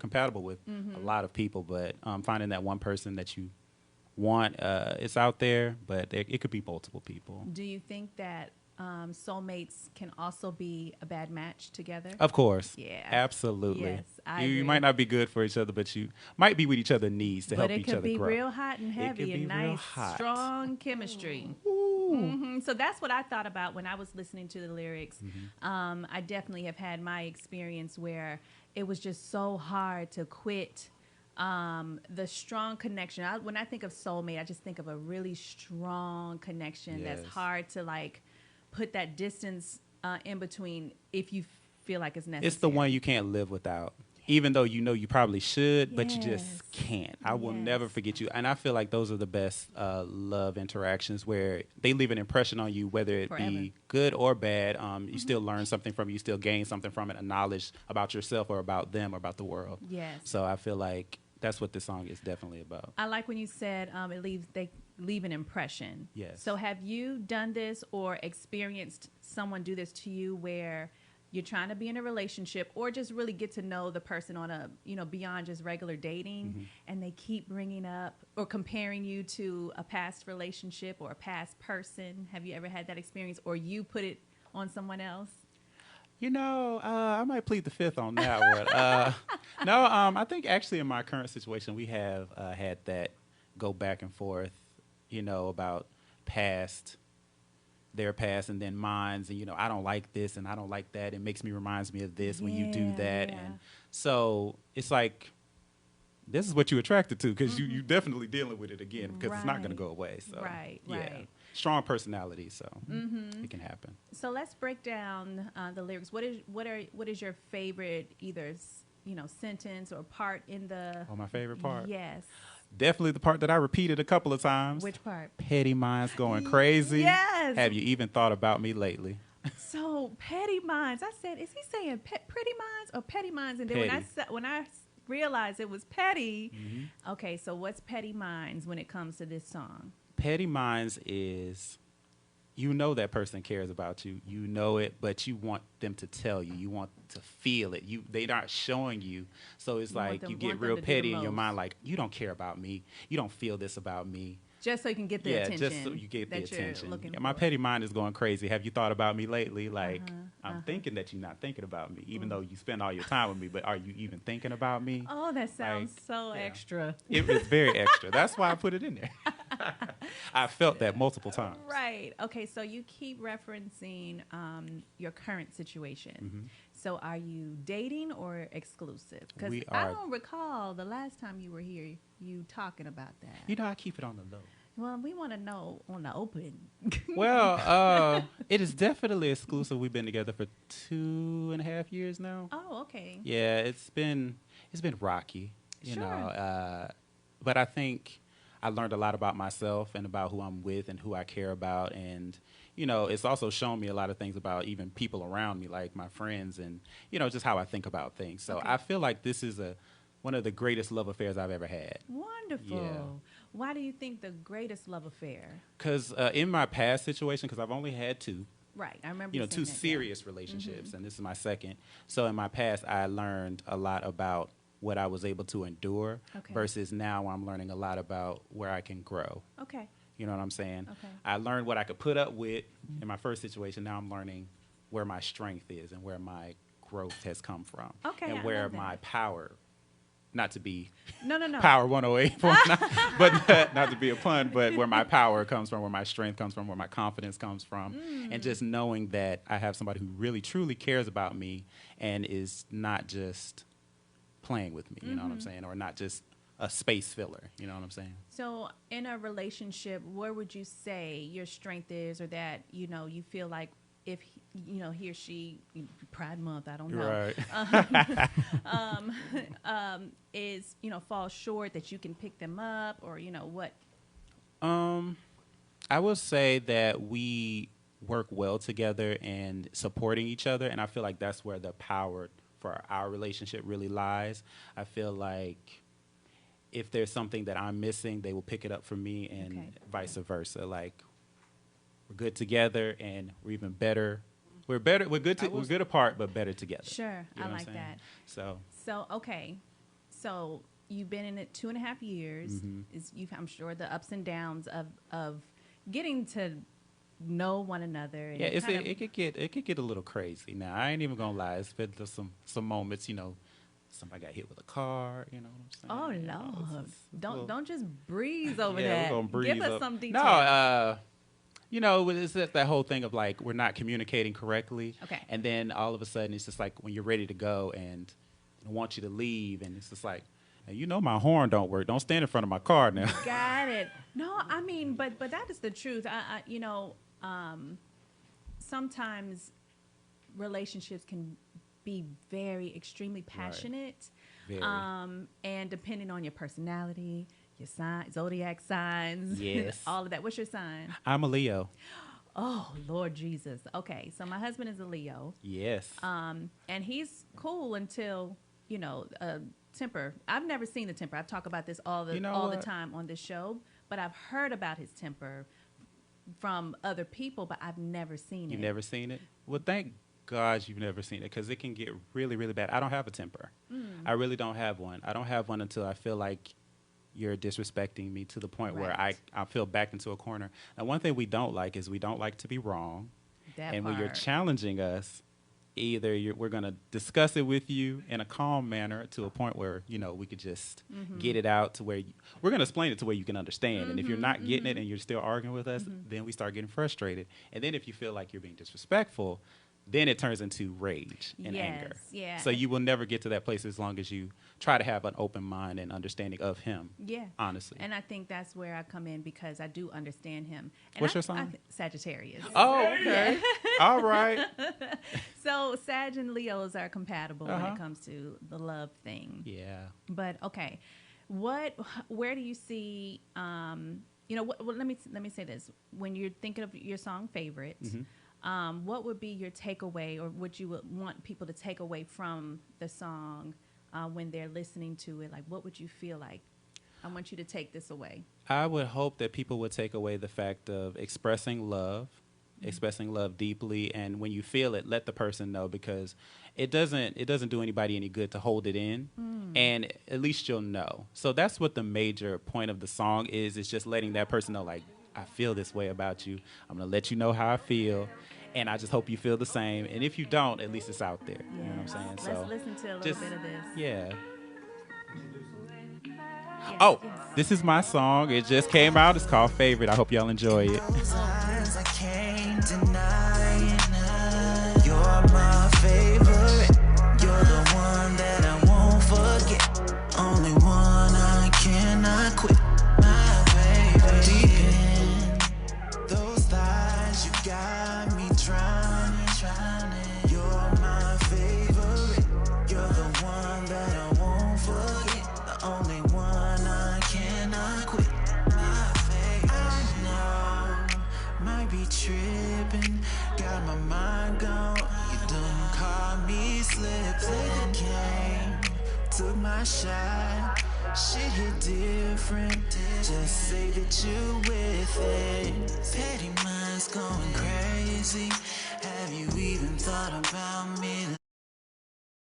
compatible with a lot of people, but finding that one person that you want, it's out there, but it could be multiple people. Do you think that soulmates can also be a bad match together? Of course. Yeah. Absolutely. Yes, I you agree. might not be good for each other, but you might be with each other's needs to But help it each could other be grow. real hot and heavy be and real nice, hot. strong chemistry. So that's what I thought about when I was listening to the lyrics. I definitely have had my experience where it was just so hard to quit the strong connection. When I think of soulmate, I just think of a really strong connection that's Yes. hard to like put that distance in between if you feel like it's necessary. It's the one you can't live without. Even though you know you probably should, but you Yes. just can't. I will Yes. never forget you. And I feel like those are the best love interactions where they leave an impression on you, whether it Forever. be good or bad. You still learn something from it. You still gain something from it, a knowledge about yourself or about them or about the world. Yes. So I feel like that's what this song is definitely about. I like when you said they leave an impression. Yes. So have you done this or experienced someone do this to you where you're trying to be in a relationship or just really get to know the person on a, beyond just regular dating, and they keep bringing up or comparing you to a past relationship or a past person? Have you ever had that experience, or you put it on someone else? I might plead the fifth on that one. No, I think actually in my current situation, we have had that go back and forth, about their past and then mine's, and, I don't like this and I don't like that. It reminds me of this when you do that. Yeah. And so it's like, this is what you're attracted to because you definitely dealing with it again because it's not going to Right. go away. So, Right, yeah. right. Strong personality, so it can happen. So let's break down the lyrics. What is your favorite either sentence or part in the? Oh, my favorite part? Yes. Definitely the part that I repeated a couple of times. Which part? Petty minds going crazy. Yes. Have you even thought about me lately? So petty minds. I said, is he saying pretty minds or petty minds? And then Petty. when I realized it was petty, okay. So what's petty minds when it comes to this song? Petty minds is, that person cares about you. You know it, but you want them to tell you. You want to feel it. They're not showing you. So it's like you get real petty in your mind, like, you don't care about me. You don't feel this about me. Just so you can get the attention. Just so you get the that you're attention. looking My for. petty mind is going crazy. Have you thought about me lately? Like, I'm thinking that you're not thinking about me, even though you spend all your time with me. But are you even thinking about me? Oh, that sounds Like, so yeah. extra. It's very extra. That's why I put it in there. I felt that multiple times. Right. Okay. So you keep referencing your current situation. So are you dating or exclusive? Because We I are- don't recall the last time you were here, you talking about that. I keep it on the low. Well, we want to know on the open. Well, it is definitely exclusive. We've been together for 2.5 years now. Oh, okay. Yeah, it's been rocky, Sure. but I think I learned a lot about myself and about who I'm with and who I care about, and it's also shown me a lot of things about even people around me, like my friends, and just how I think about things. So Okay. I feel like this is one of the greatest love affairs I've ever had. Wonderful. Yeah. Why do you think the greatest love affair? Because in my past situation, because I've only had two, Right. I remember you know, you two saying that, yeah. serious relationships, and this is my second. So in my past, I learned a lot about what I was able to endure Okay. versus now I'm learning a lot about where I can grow. Okay. You know what I'm saying? Okay. I learned what I could put up with in my first situation. Now I'm learning where my strength is and where my growth has come from. Okay, And I where love that. my power, not to be No. Power 108, but not to be a pun, but where my power comes from, where my strength comes from, where my confidence comes from, and just knowing that I have somebody who really truly cares about me and is not just playing with me, you know what I'm saying, or not just a space filler, you know what I'm saying? So in a relationship, where would you say your strength is, or that you feel like if he or she, Pride Month, I don't know, Right. is falls short, that you can pick them up, or what? I will say that we work well together and supporting each other, and I feel like that's where the power for our relationship really lies. I feel like if there's something that I'm missing, they will pick it up from me, and Okay. vice versa. Like, we're good together, and we're even better. We're better. We're good apart, but better together. Sure, You know I what I'm like saying? that. So So okay, So you've been in it 2.5 years. I'm sure the ups and downs of getting to know one another. And Yeah, it could get a little crazy. Now I ain't even gonna lie. It's been some moments, somebody got hit with a car. You know what I'm saying? Oh Lord! Little, Don't just breeze over yeah, that. we're gonna breeze Give us up. some details. No, it's that whole thing of like we're not communicating correctly. Okay. And then all of a sudden it's just like when you're ready to go and I want you to leave, and it's just like, hey, my horn don't work. Don't stand in front of my car now. Got it. No, I mean, but that is the truth. Sometimes relationships can be very extremely passionate, Very. and depending on your personality, your sign, zodiac signs, Yes. all of that. What's your sign? I'm a Leo. Oh Lord Jesus. Okay, so my husband is a Leo. Yes. And he's cool until temper. I've never seen the temper. I've talked about this all the time on this show, but I've heard about his temper from other people, but I've never seen it. You've never seen it? Well, thank God you've never seen it, because it can get really, really bad. I don't have a temper. I really don't have one. I don't have one until I feel like you're disrespecting me to the point where I feel backed into a corner. Now, one thing we don't like is we don't like to be wrong. When you're challenging us, either we're going to discuss it with you in a calm manner to a point where, we could just get it out to where we're going to explain it to where you can understand. And if you're not getting it and you're still arguing with us, then we start getting frustrated. And then if you feel like you're being disrespectful, then it turns into rage and anger. Yeah. So you will never get to that place as long as you try to have an open mind and understanding of him. Yeah. Honestly. And I think that's where I come in, because I do understand him. And What's your sign? Sagittarius. Oh, okay. All right. So Sag and Leos are compatible when it comes to the love thing. Yeah. But okay, where do you see? Let me say this: when you're thinking of your song favorite, what would be your takeaway, or what you would want people to take away from the song when they're listening to it? Like, what would you feel like? I want you to take this away. I would hope that people would take away the fact of expressing love deeply, and when you feel it, let the person know, because it doesn't do anybody any good to hold it in, and at least you'll know. So that's what the major point of the song is just letting that person know, like, I feel this way about you. I'm going to let you know how I feel, and I just hope you feel the same. And if you don't, at least it's out there. You know what I'm saying? Let's listen to a little bit of this. Yeah. Oh, this is my song. It just came out. It's called Favorite. I hope y'all enjoy it. I can't deny it. You're my favorite. You're the one that I won't forget. Only one I cannot quit. My baby. Deep in those thighs, you got me drowning. You're my favorite. You're the one that I won't forget. The only one I cannot quit. My favorite. I know, might be tripping, got my mind gone. You done caught me slipping. Played the game, took my shot. Shit hit different. Just say that you with it. Petty minds going crazy. Have you even thought about me?